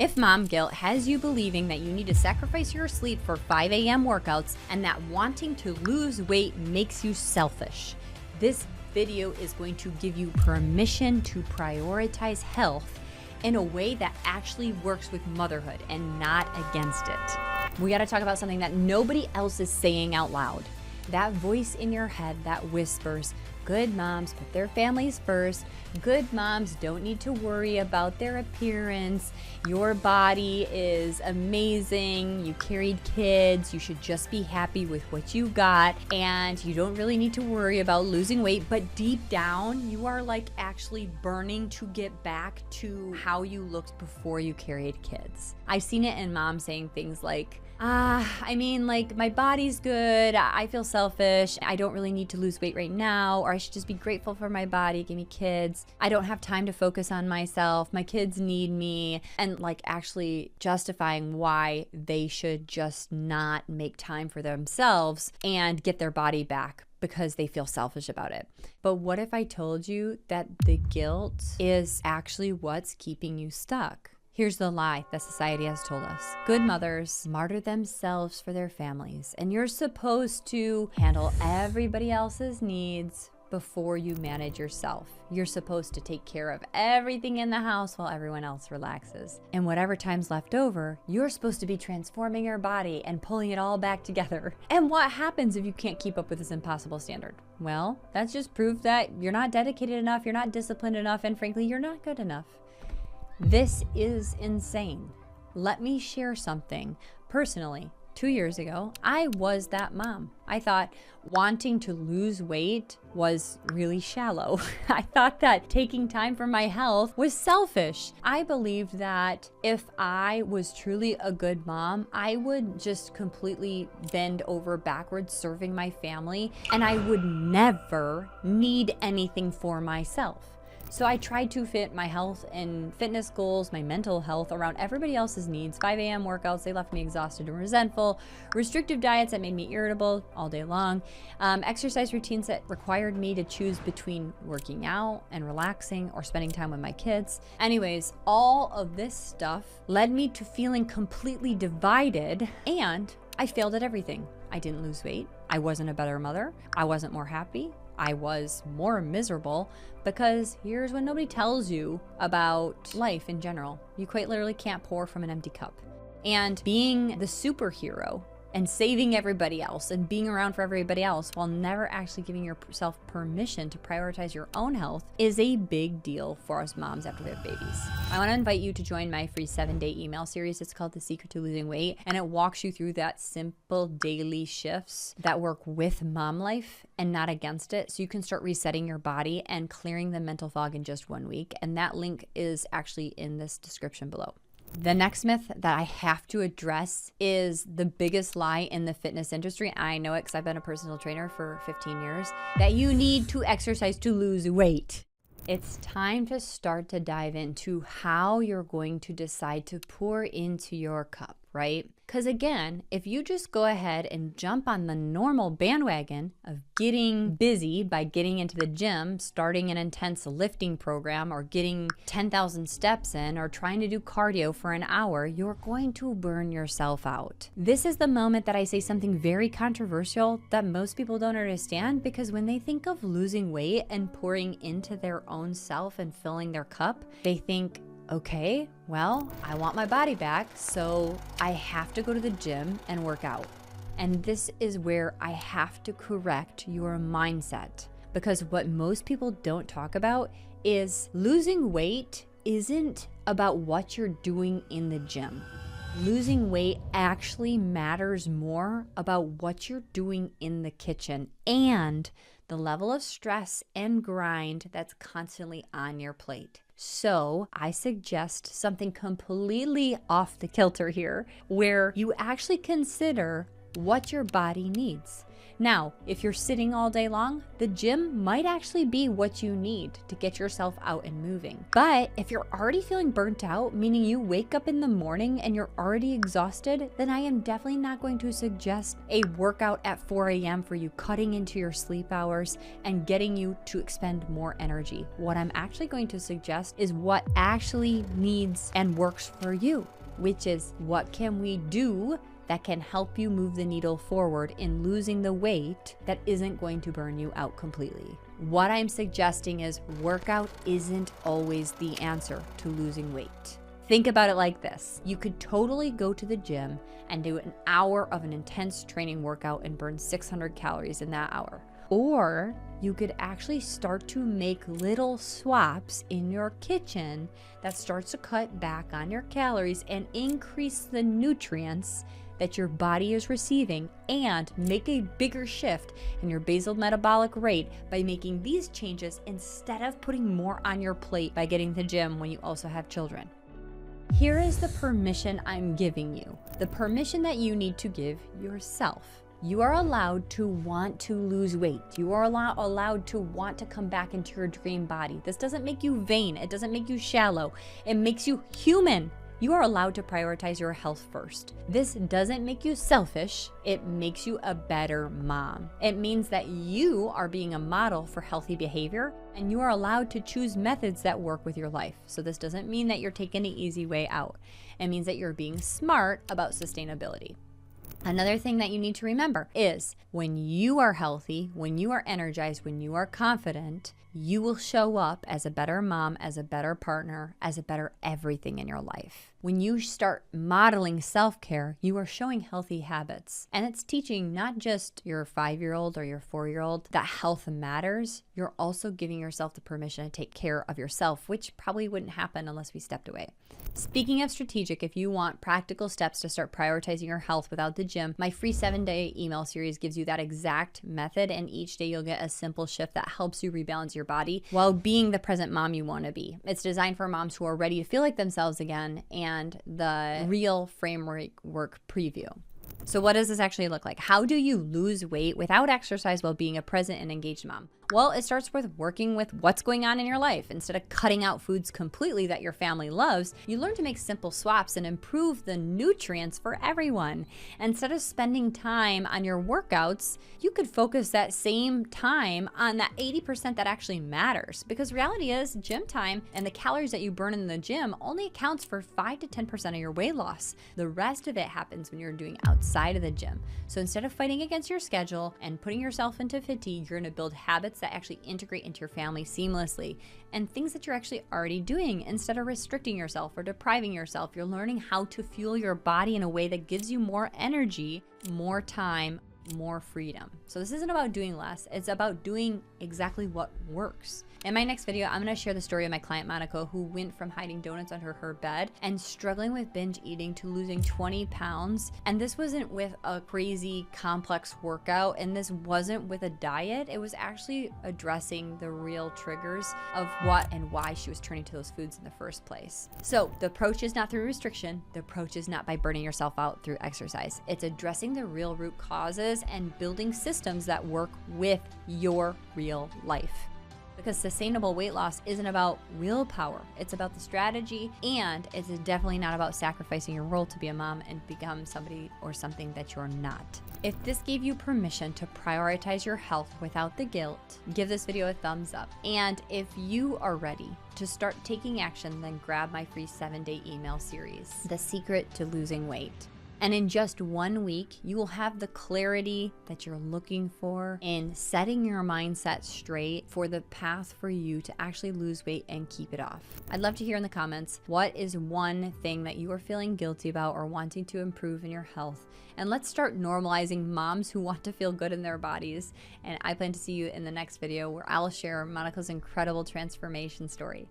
If mom guilt has you believing that you need to sacrifice your sleep for 5 a.m. workouts and that wanting to lose weight makes you selfish, this video is going to give you permission to prioritize health in a way that actually works with motherhood and not against it. We got to talk about something that nobody else is saying out loud. That voice in your head that whispers, good moms put their families first. Good moms don't need to worry about their appearance. Your body is amazing. You carried kids. You should just be happy with what you got. And you don't really need to worry about losing weight. But deep down, you are like actually burning to get back to how you looked before you carried kids. I've seen it in moms saying things like, my body's good. I feel selfish. I don't really need to lose weight right now, or I should just be grateful for my body. Give me kids. I don't have time to focus on myself. My kids need me. And like actually justifying why they should just not make time for themselves and get their body back because they feel selfish about it. But what if I told you that the guilt is actually what's keeping you stuck? Here's the lie that society has told us. Good mothers martyr themselves for their families, and you're supposed to handle everybody else's needs before you manage yourself. You're supposed to take care of everything in the house while everyone else relaxes. And whatever time's left over, you're supposed to be transforming your body and pulling it all back together. And what happens if you can't keep up with this impossible standard? Well, that's just proof that you're not dedicated enough, you're not disciplined enough, and frankly, you're not good enough. This is insane. Let me share something. Personally, 2 years ago, I was that mom. I thought wanting to lose weight was really shallow. I thought that taking time for my health was selfish. I believed that if I was truly a good mom, I would just completely bend over backwards serving my family, and I would never need anything for myself. So I tried to fit my health and fitness goals, my mental health around everybody else's needs. 5 a.m. workouts, they left me exhausted and resentful. Restrictive diets that made me irritable all day long. Exercise routines that required me to choose between working out and relaxing or spending time with my kids. Anyways, all of this stuff led me to feeling completely divided, and I failed at everything. I didn't lose weight. I wasn't a better mother. I wasn't more happy. I was more miserable, because here's what nobody tells you about life in general. You quite literally can't pour from an empty cup. And being the superhero and saving everybody else and being around for everybody else while never actually giving yourself permission to prioritize your own health is a big deal for us moms after we have babies. I want to invite you to join my free 7-day email series. It's called The Secret to Losing Weight, and it walks you through that simple daily shifts that work with mom life and not against it, so you can start resetting your body and clearing the mental fog in just 1 week. And that link is actually in this description below. The next myth that I have to address is the biggest lie in the fitness industry. I know it because I've been a personal trainer for 15 years, that you need to exercise to lose weight. It's time to start to dive into how you're going to decide to pour into your cup, right? Because again, if you just go ahead and jump on the normal bandwagon of getting busy by getting into the gym, starting an intense lifting program, or getting 10,000 steps in, or trying to do cardio for an hour, you're going to burn yourself out. This is the moment that I say something very controversial that most people don't understand, because when they think of losing weight and pouring into their own self and filling their cup, they think, okay, well, I want my body back, so I have to go to the gym and work out. And this is where I have to correct your mindset, because what most people don't talk about is losing weight isn't about what you're doing in the gym. Losing weight actually matters more about what you're doing in the kitchen and the level of stress and grind that's constantly on your plate. So I suggest something completely off the kilter here, where you actually consider what your body needs. Now, if you're sitting all day long, the gym might actually be what you need to get yourself out and moving. But if you're already feeling burnt out, meaning you wake up in the morning and you're already exhausted, then I am definitely not going to suggest a workout at 4 a.m. for you, cutting into your sleep hours and getting you to expend more energy. What I'm actually going to suggest is what actually needs and works for you, which is what can we do that can help you move the needle forward in losing the weight that isn't going to burn you out completely. What I'm suggesting is workout isn't always the answer to losing weight. Think about it like this. You could totally go to the gym and do an hour of an intense training workout and burn 600 calories in that hour. Or you could actually start to make little swaps in your kitchen that starts to cut back on your calories and increase the nutrients that your body is receiving, and make a bigger shift in your basal metabolic rate by making these changes instead of putting more on your plate by getting to the gym when you also have children. Here is the permission I'm giving you, the permission that you need to give yourself. You are allowed to want to lose weight. You are allowed to want to come back into your dream body. This doesn't make you vain. It doesn't make you shallow. It makes you human. You are allowed to prioritize your health first. This doesn't make you selfish. It makes you a better mom. It means that you are being a model for healthy behavior, and you are allowed to choose methods that work with your life. So this doesn't mean that you're taking the easy way out. It means that you're being smart about sustainability. Another thing that you need to remember is when you are healthy, when you are energized, when you are confident, you will show up as a better mom, as a better partner, as a better everything in your life. When you start modeling self-care, you are showing healthy habits. And it's teaching not just your 5-year-old or your 4-year-old that health matters. You're also giving yourself the permission to take care of yourself, which probably wouldn't happen unless we stepped away. Speaking of strategic, if you want practical steps to start prioritizing your health without the gym, my free 7-day email series gives you that exact method, and each day you'll get a simple shift that helps you rebalance your body while being the present mom you want to be. It's designed for moms who are ready to feel like themselves again, and the real framework preview. So what does this actually look like? How do you lose weight without exercise while being a present and engaged mom? Well, it starts with working with what's going on in your life. Instead of cutting out foods completely that your family loves, you learn to make simple swaps and improve the nutrients for everyone. Instead of spending time on your workouts, you could focus that same time on that 80% that actually matters. Because reality is, gym time and the calories that you burn in the gym only accounts for 5 to 10% of your weight loss. The rest of it happens when you're doing outside of the gym. So instead of fighting against your schedule and putting yourself into fatigue, you're gonna build habits that actually integrate into your family seamlessly, and things that you're actually already doing. Instead of restricting yourself or depriving yourself, you're learning how to fuel your body in a way that gives you more energy, more time, more freedom. So this isn't about doing less, it's about doing exactly what works. In my next video, I'm gonna share the story of my client Monica, who went from hiding donuts under her bed and struggling with binge eating to losing 20 pounds. And this wasn't with a crazy complex workout, and this wasn't with a diet. It was actually addressing the real triggers of what and why she was turning to those foods in the first place. So the approach is not through restriction. The approach is not by burning yourself out through exercise. It's addressing the real root causes and building systems that work with your real life. Because sustainable weight loss isn't about willpower, it's about the strategy, and it's definitely not about sacrificing your role to be a mom and become somebody or something that you're not. If this gave you permission to prioritize your health without the guilt, give this video a thumbs up. And if you are ready to start taking action, then grab my free 7-day email series, The Secret to Losing Weight. And in just 1 week, you will have the clarity that you're looking for in setting your mindset straight for the path for you to actually lose weight and keep it off. I'd love to hear in the comments, what is one thing that you are feeling guilty about or wanting to improve in your health? And let's start normalizing moms who want to feel good in their bodies. And I plan to see you in the next video where I'll share Monica's incredible transformation story.